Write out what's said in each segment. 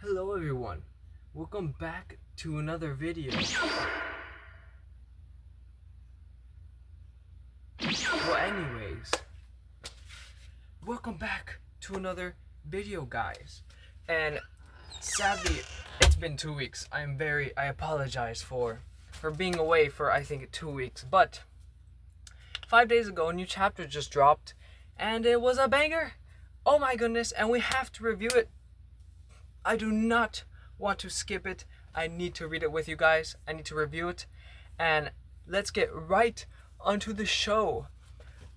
Hello everyone, welcome back to another video. Anyways, welcome back to another video, guys. And sadly, it's been 2 weeks. I apologize for being away for I think 2 weeks. But 5 days ago, a new chapter just dropped, and it was a banger. Oh my goodness, and we have to review it. I do not want to skip it. I need to read it with you guys. I need to review it. And let's get right onto the show.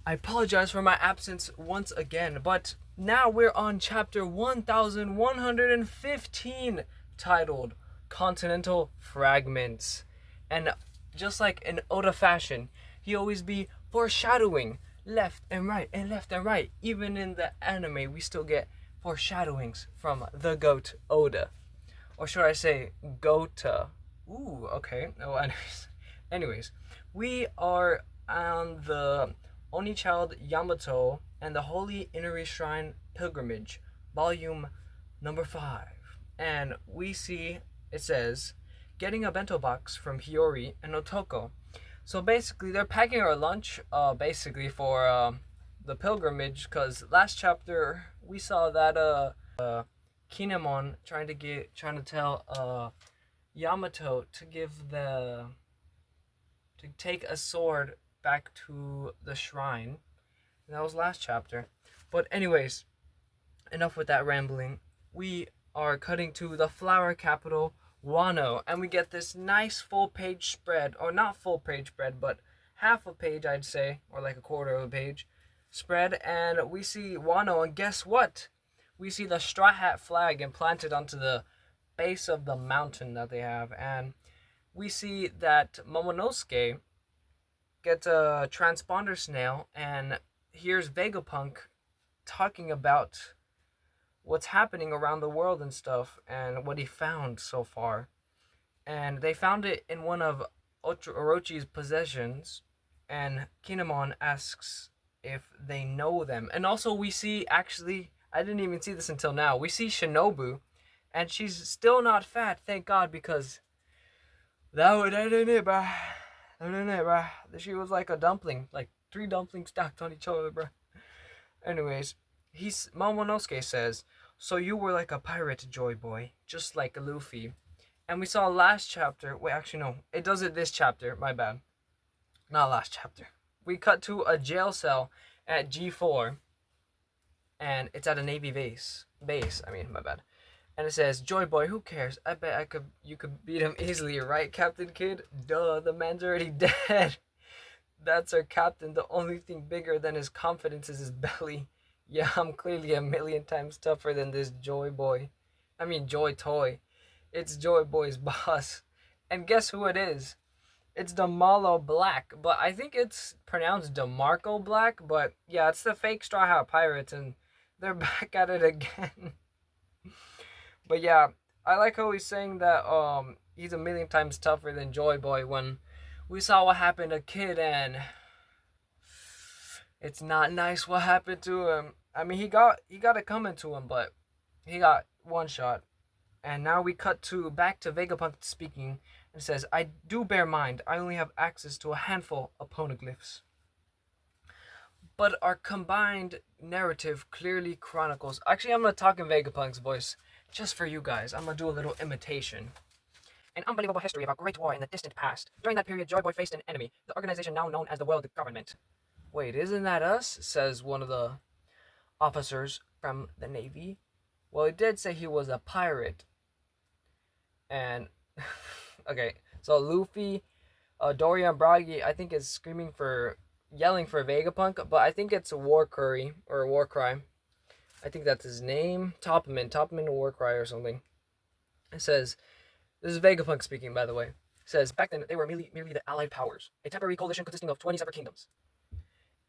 I apologize for my absence once again, but now we're on chapter 1115, titled Continental Fragments. And just like in Oda fashion, he always be foreshadowing left and right and left and right. Even in the anime, we still get foreshadowings from the GOAT Oda. Or should I say Gota? Ooh, okay. Oh, anyways, we are on the Oni Child Yamato and the Holy Inari Shrine Pilgrimage, volume number 5. And we see, it says, getting a bento box from Hiyori and Otoko. So basically, they're packing our lunch, basically for the pilgrimage, because last chapter we saw that Kinemon trying to tell Yamato to take a sword back to the shrine. And that was last chapter. But anyways, enough with that rambling. We are cutting to the flower capital, Wano, and we get this nice full page spread, or not full page spread, but half a page, I'd say, or like a quarter of a page spread, and we see Wano, and guess what? We see the Straw Hat flag implanted onto the base of the mountain that they have, and we see that Momonosuke gets a transponder snail and hears Vegapunk talking about what's happening around the world and stuff, and what he found so far. And they found it in one of Orochi's possessions, and Kinemon asks if they know them. And also we see, actually, I didn't even see this until now, we see Shinobu, and she's still not fat, thank God, because that ain't it, bruh. That ain't it, bruh. She was like a dumpling, like 3 dumplings stacked on each other, bruh. Anyways, Momonosuke says, so you were like a pirate, Joy Boy, just like Luffy. And we saw last chapter, wait, actually no, it does it this chapter, my bad. Not last chapter. We cut to a jail cell at G4, and it's at a Navy base, my bad. And it says, Joy Boy, who cares? I bet you could beat him easily, right, Captain Kid? Duh, the man's already dead. That's our captain. The only thing bigger than his confidence is his belly. Yeah, I'm clearly a million times tougher than this Joy Toy. It's Joy Boy's boss. And guess who it is? It's DeMarco Black, but I think it's pronounced DeMarco Black, but yeah, it's the fake Straw Hat Pirates, and they're back at it again. But yeah, I like how he's saying that he's a million times tougher than Joy Boy when we saw what happened to Kid, and it's not nice what happened to him. I mean, he got it coming to him, but he got one shot. And now we cut back to Vegapunk speaking, and says, I do bear mind, I only have access to a handful of poneglyphs. But our combined narrative clearly chronicles... Actually, I'm going to talk in Vegapunk's voice, just for you guys. I'm going to do a little imitation. An unbelievable history of a great war in the distant past. During that period, Joy Boy faced an enemy, the organization now known as the World Government. Wait, isn't that us? Says one of the officers from the Navy. Well, he did say he was a pirate. And, okay, so Luffy, Doria, and Bragi, I think is yelling for Vegapunk, but I think it's a war curry, or a war cry. I think that's his name. Topman War Cry or something. It says, this is Vegapunk speaking, by the way. It says, back then, they were merely the allied powers, a temporary coalition consisting of 20 separate kingdoms.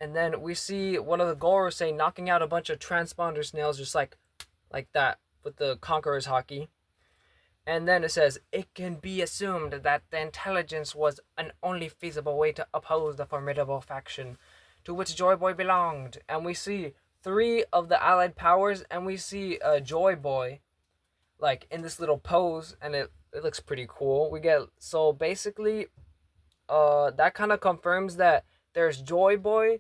And then we see one of the Goros say, knocking out a bunch of transponder snails just like that, with the Conqueror's Hockey. And then it says, it can be assumed that the intelligence was an only feasible way to oppose the formidable faction to which Joy Boy belonged. And we see 3 of the allied powers, and we see Joy Boy like in this little pose, and it looks pretty cool. We get, so basically, that kind of confirms that there's Joy Boy,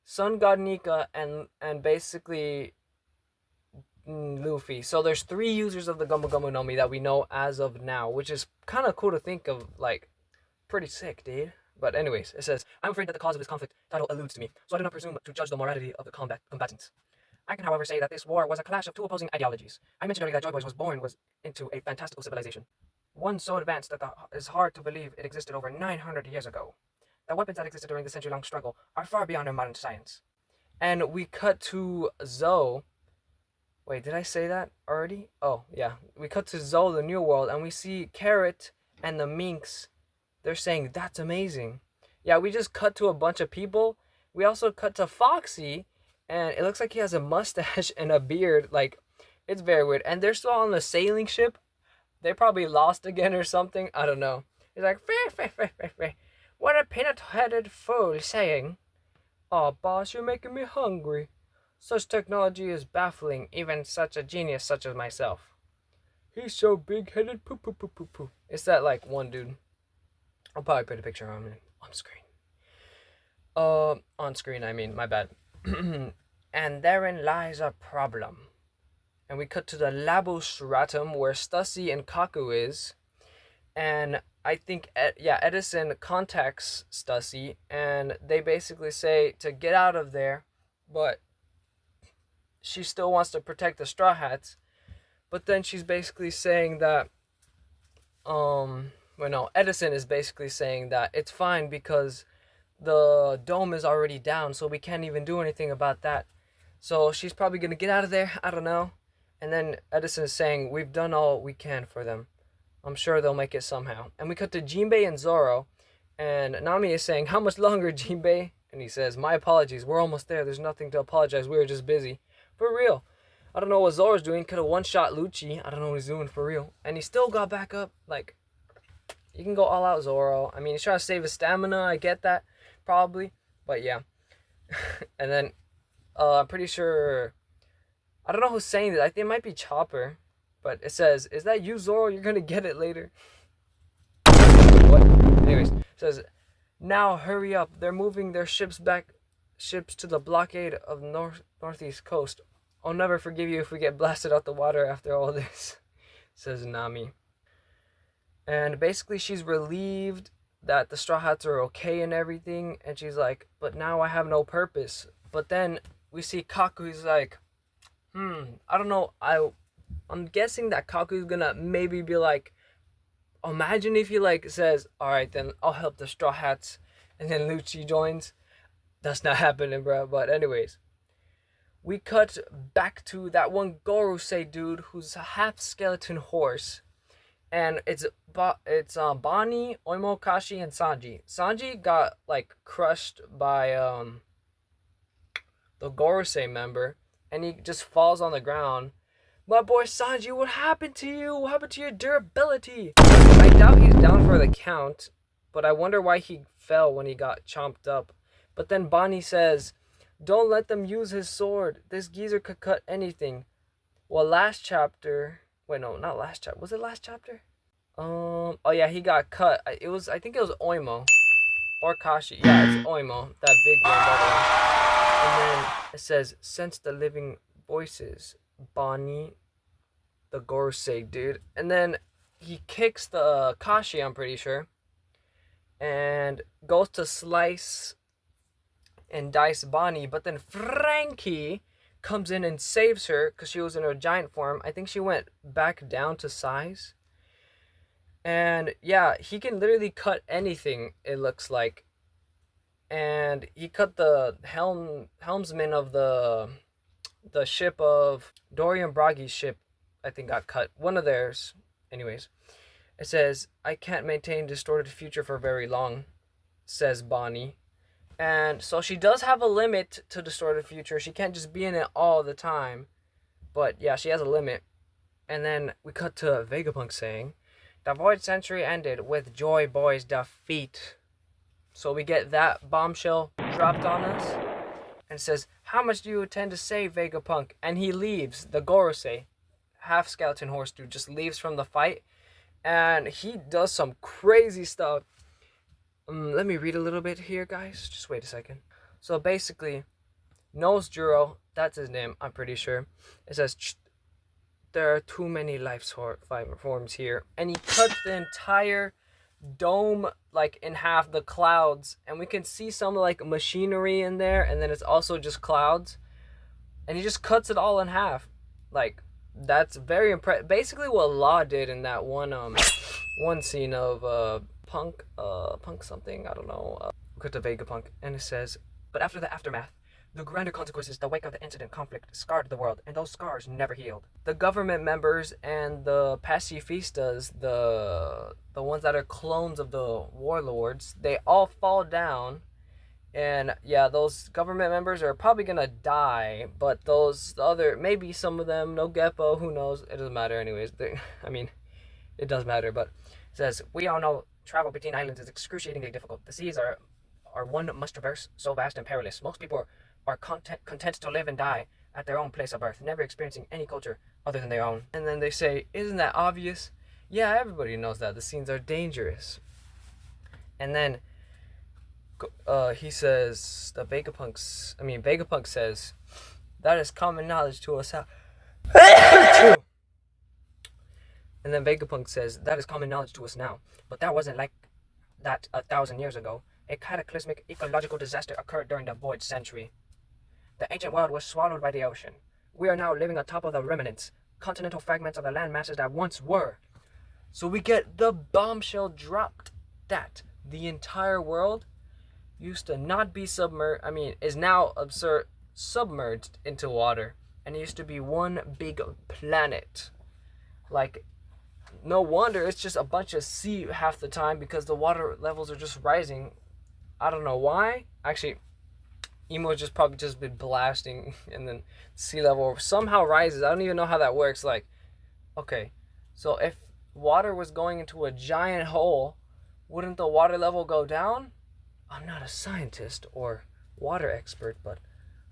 Sun God Nika, and basically Luffy. So there's 3 users of the Gomu Gomu no Mi that we know as of now, which is kind of cool to think of. Like, pretty sick, dude. But anyways, it says, I'm afraid that the cause of this conflict title alludes to me, so I do not presume to judge the morality of the combatants. I can, however, say that this war was a clash of 2 opposing ideologies. I mentioned earlier that Joy Boys was into a fantastical civilization. One so advanced that it's hard to believe it existed over 900 years ago. The weapons that existed during the century-long struggle are far beyond our modern science. And we cut to Zoe. Wait, did I say that already? Oh, yeah. We cut to Zoe, the New World, and we see Carrot and the Minks. They're saying, that's amazing. Yeah, we just cut to a bunch of people. We also cut to Foxy, and it looks like he has a mustache and a beard. Like, it's very weird. And they're still on the sailing ship. They probably lost again or something. I don't know. He's like, what a peanut-headed fool saying. Oh, boss, you're making me hungry. Such technology is baffling, even such a genius such as myself. He's so big-headed, poo poo poo poo poo. It's that, like, one dude. I'll probably put a picture on it on screen. On screen, I mean, my bad. And therein lies a problem. And we cut to the Labo Stratum where Stussy and Kaku is. And I think, Edison contacts Stussy, and they basically say to get out of there, but she still wants to protect the Straw Hats. But then she's basically saying that, Edison is basically saying that it's fine because the dome is already down, so we can't even do anything about that. So she's probably going to get out of there, I don't know. And then Edison is saying, we've done all we can for them. I'm sure they'll make it somehow. And we cut to Jinbei and Zoro, and Nami is saying, how much longer, Jinbei? And he says, my apologies, we're almost there, there's nothing to apologize, we were just busy. For real. I don't know what Zoro's doing, could have one-shot Lucci, I don't know what he's doing, for real. And he still got back up, like, you can go all out, Zoro. I mean, he's trying to save his stamina, I get that, probably, but yeah. And then, I'm pretty sure, I don't know who's saying this, I think it might be Chopper, but it says, is that you, Zoro? You're gonna get it later. What? Anyways, it says, now hurry up, they're moving their ships to the blockade of northeast coast. I'll never forgive you if we get blasted out the water after all this, says Nami. And basically she's relieved that the Straw Hats are okay and everything, and she's like, but now I have no purpose. But then we see Kaku's like, I don't know, I'm guessing that Kaku's gonna maybe be like, imagine if he like says, alright then, I'll help the Straw Hats, and then Lucci joins. That's not happening, bro. But anyways, we cut back to that one Gorosei dude who's a half skeleton horse. And it's Bonnie, Oimo, Kashi, and Sanji. Sanji got like crushed by the Gorosei member, and he just falls on the ground. My boy Sanji, what happened to you? What happened to your durability? I doubt he's down for the count, but I wonder why he fell when he got chomped up. But then Bonnie says, don't let them use his sword. This geezer could cut anything. Well, last chapter... Wait, no, not last chapter. Was it last chapter? Oh yeah, he got cut. I think it was Oimo. Or Kashi. Yeah, it's Oimo. That big one. And then it says, sense the living voices. Bonnie, the Gorosei dude. And then he kicks the Kashi, I'm pretty sure. And goes to slice and dice Bonnie. But then Frankie comes in and saves her because she was in her giant form. I think she went back down to size. And yeah, he can literally cut anything, it looks like. And he cut the helmsman of the ship of Dorian Bragi's ship, I think got cut. One of theirs. Anyways. It says, I can't maintain distorted future for very long, says Bonnie. And so she does have a limit to distorted future. She can't just be in it all the time. But yeah, she has a limit. And then we cut to Vegapunk saying, the Void Century ended with Joy Boy's defeat. So we get that bombshell dropped on us. And says, how much do you intend to save, Vegapunk? And he leaves the Gorosei. half skeleton horse dude just leaves from the fight, and he does some crazy stuff. Let me read a little bit here, guys. Just wait a second. So basically, Nose Juro, that's his name, I'm pretty sure. It says, there are too many life forms here. And he cuts the entire dome like in half, the clouds. And we can see some like machinery in there. And then it's also just clouds. And he just cuts it all in half. Like, that's very impressive. Basically what Law did in that one scene of Punk something, I don't know. Look at the Vegapunk. And it says, but after the aftermath, the grander consequences, the wake of the incident conflict scarred the world, and those scars never healed. The government members and the pacifistas, the ones that are clones of the warlords, they all fall down. And yeah, those government members are probably gonna die, but those other, maybe some of them, no Geppo, who knows? It doesn't matter anyways. I mean, it does matter, but it says, we all know travel between islands is excruciatingly difficult. The seas are one must traverse, so vast and perilous. Most people are content to live and die at their own place of birth, never experiencing any culture other than their own. And then they say, isn't that obvious? Yeah, everybody knows that. The scenes are dangerous. And then he says, Vegapunk says, that is common knowledge to us. And then Vegapunk says, that is common knowledge to us now. But that wasn't like that 1,000 years ago. A cataclysmic ecological disaster occurred during the Void Century. The ancient world was swallowed by the ocean. We are now living on top of the remnants, continental fragments of the land masses that once were. So we get the bombshell dropped that the entire world used to not be submerged, is now submerged into water. And it used to be one big planet. Like, no wonder it's just a bunch of sea half the time because the water levels are just rising. I don't know why. Actually, Emo just probably just been blasting and then sea level somehow rises. I don't even know how that works. Like, okay, so if water was going into a giant hole, wouldn't the water level go down? I'm not a scientist or water expert, but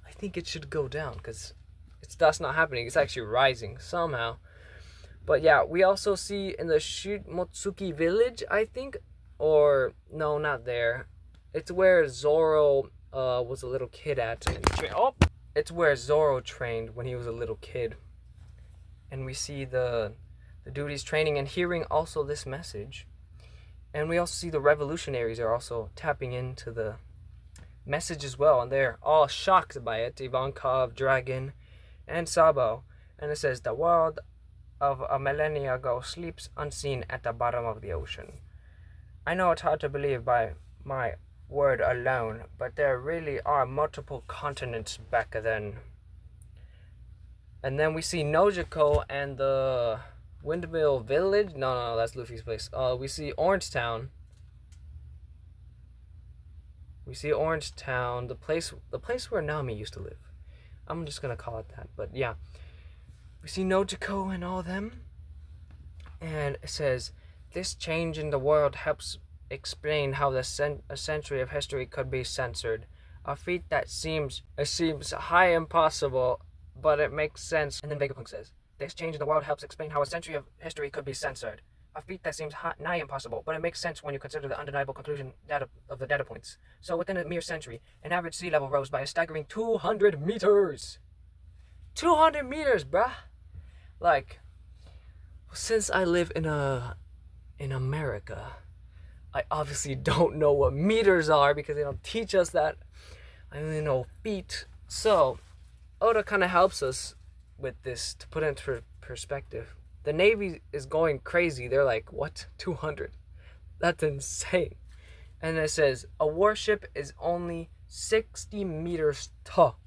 I think it should go down because that's not happening. It's actually rising somehow. But yeah, we also see in the Shimotsuki village, I think, or no, not there. It's where Zoro was a little kid at. It's where Zoro trained when he was a little kid. And we see the duties training and hearing also this message. And we also see the revolutionaries are also tapping into the message as well. And they're all shocked by it. Ivankov, Dragon, and Sabo. And it says, the world of a millennia ago sleeps unseen at the bottom of the ocean. I know it's hard to believe by my word alone, but there really are multiple continents back then. And then we see Nojiko and the Windmill Village. No, that's Luffy's place. We see Orangetown. The place where Nami used to live. I'm just gonna call it that. But yeah, we see Nojiko and all of them. And it says, this change in the world helps explain how a century of history could be censored. A feat that seems high impossible, but it makes sense. And then Vegapunk says, this change in the world helps explain how a century of history could be censored. A feat that seems nigh impossible, but it makes sense when you consider the undeniable conclusion of the data points. So within a mere century, an average sea level rose by a staggering 200 meters. 200 meters, bruh. Like, since I live in America, I obviously don't know what meters are because they don't teach us that. I only know feet. So, Oda kind of helps us with this to put into perspective. The Navy is going crazy. They're like, what? 200? That's insane. And it says, a warship is only 60 meters tall.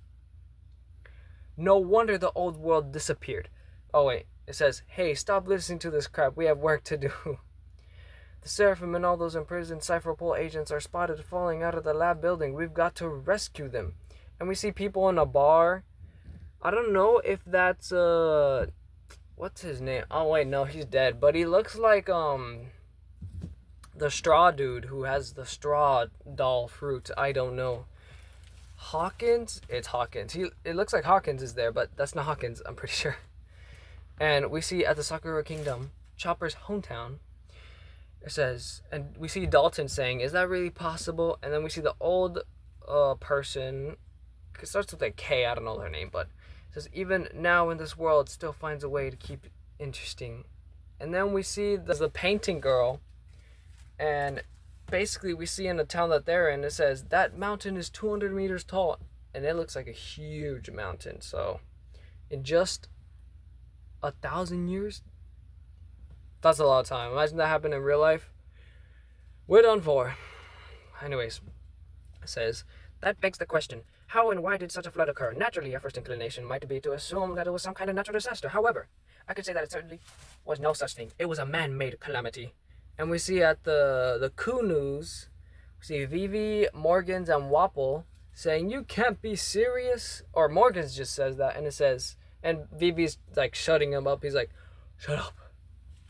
No wonder the old world disappeared. Oh, wait. It says, hey, stop listening to this crap. We have work to do. The Seraphim and all those imprisoned Cypherpol agents are spotted falling out of the lab building. We've got to rescue them. And we see people in a bar. I don't know if that's, what's his name? Oh, wait, no, he's dead. But he looks like, the straw dude who has the straw doll fruit. I don't know. Hawkins? It's Hawkins. It looks like Hawkins is there, but that's not Hawkins, I'm pretty sure. And we see at the Sakura Kingdom, Chopper's hometown, it says, and we see Dalton saying, "Is that really possible?" And then we see the old person, it starts with a K, I don't know her name, but it says, "Even now in this world, still finds a way to keep it interesting." And then we see the painting girl, and basically we see in the town that they're in, it says, "That mountain is 200 meters tall." And it looks like a huge mountain. So in just 1,000 years, that's a lot of time. Imagine that happened in real life. We're done for. Anyways, it says, "That begs the question, how and why did such a flood occur? Naturally, our first inclination might be to assume that it was some kind of natural disaster. However, I could say that it certainly was no such thing. It was a man-made calamity." And we see at the Coup News, we see Vivi, Morgans, and Wapple saying, "You can't be serious." Or Morgans just says that, and it says, and Vivi's like shutting him up. He's like, "Shut up,"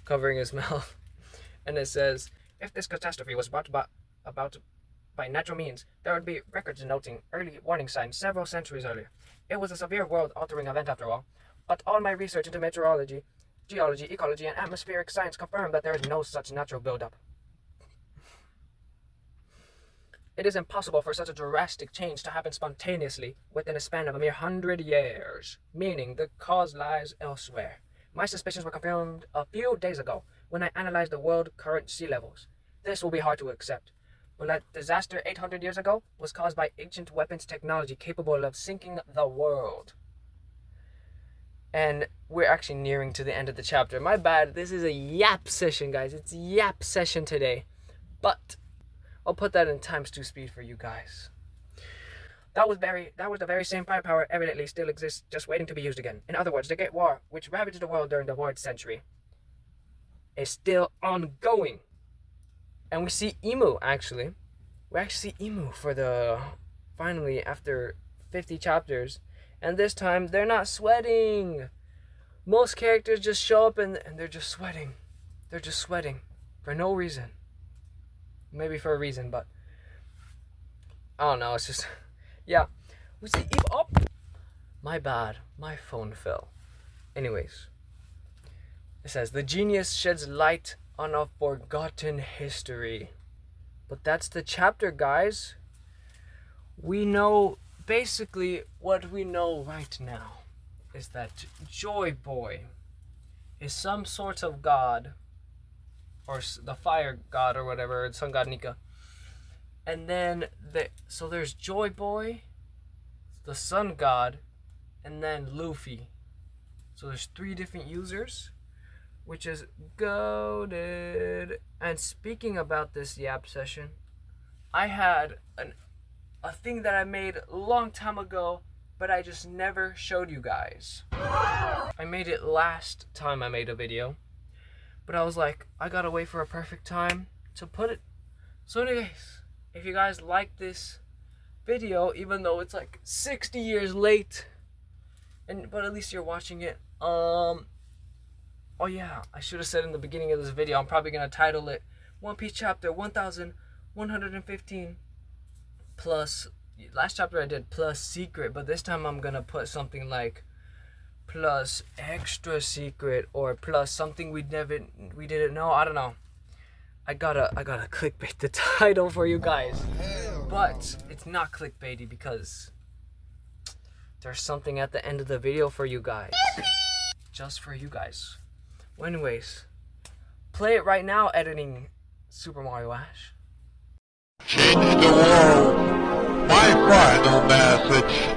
covering his mouth. And it says, "If this catastrophe was brought about by natural means, there would be records noting early warning signs several centuries earlier. It was a severe world-altering event after all. But all my research into meteorology, geology, ecology, and atmospheric science confirm that there is no such natural buildup. It is impossible for such a drastic change to happen spontaneously within a span of a mere 100 years, meaning the cause lies elsewhere. My suspicions were confirmed a few days ago when I analyzed the world current sea levels. This will be hard to accept, but that disaster 800 years ago was caused by ancient weapons technology capable of sinking the world." And we're actually nearing to the end of the chapter. My bad, this is a yap session, guys. It's yap session today. But I'll put that in times 2 speed for you guys. That was the very same firepower evidently still exists, just waiting to be used again. In other words, the Great War, which ravaged the world during the Void Century, is still ongoing. And we see Emu, actually. We actually see Emu for finally, after 50 chapters. And this time, they're not sweating. Most characters just show up and they're just sweating. They're just sweating for no reason. Maybe for a reason, but I don't know. It's just, yeah. We see Eve up. My bad. My phone fell. Anyways, it says, "The genius sheds light on a forgotten history." But that's the chapter, guys. We know, basically, what we know right now is that Joy Boy is some sort of god, or the fire god or whatever, sun god Nika. And then so there's Joy Boy, the sun god, and then Luffy. So there's 3 different users, which is goated. And speaking about this yap session, I had a thing that I made a long time ago, but I just never showed you guys. I made it last time I made a video, but I was like, I gotta wait for a perfect time to put it. So anyways, if you guys like this video, even though it's like 60 years late, but at least you're watching it. Oh yeah, I should have said in the beginning of this video, I'm probably gonna title it One Piece Chapter 1115 plus, last chapter I did plus secret, but this time I'm gonna put something like plus extra secret, or plus something we didn't know. I don't know. I gotta clickbait the title for you guys, but it's not clickbaity because there's something at the end of the video for you guys, just for you guys. Well, anyways, play it right now, editing Super Mario Ash. Change the world. My final message.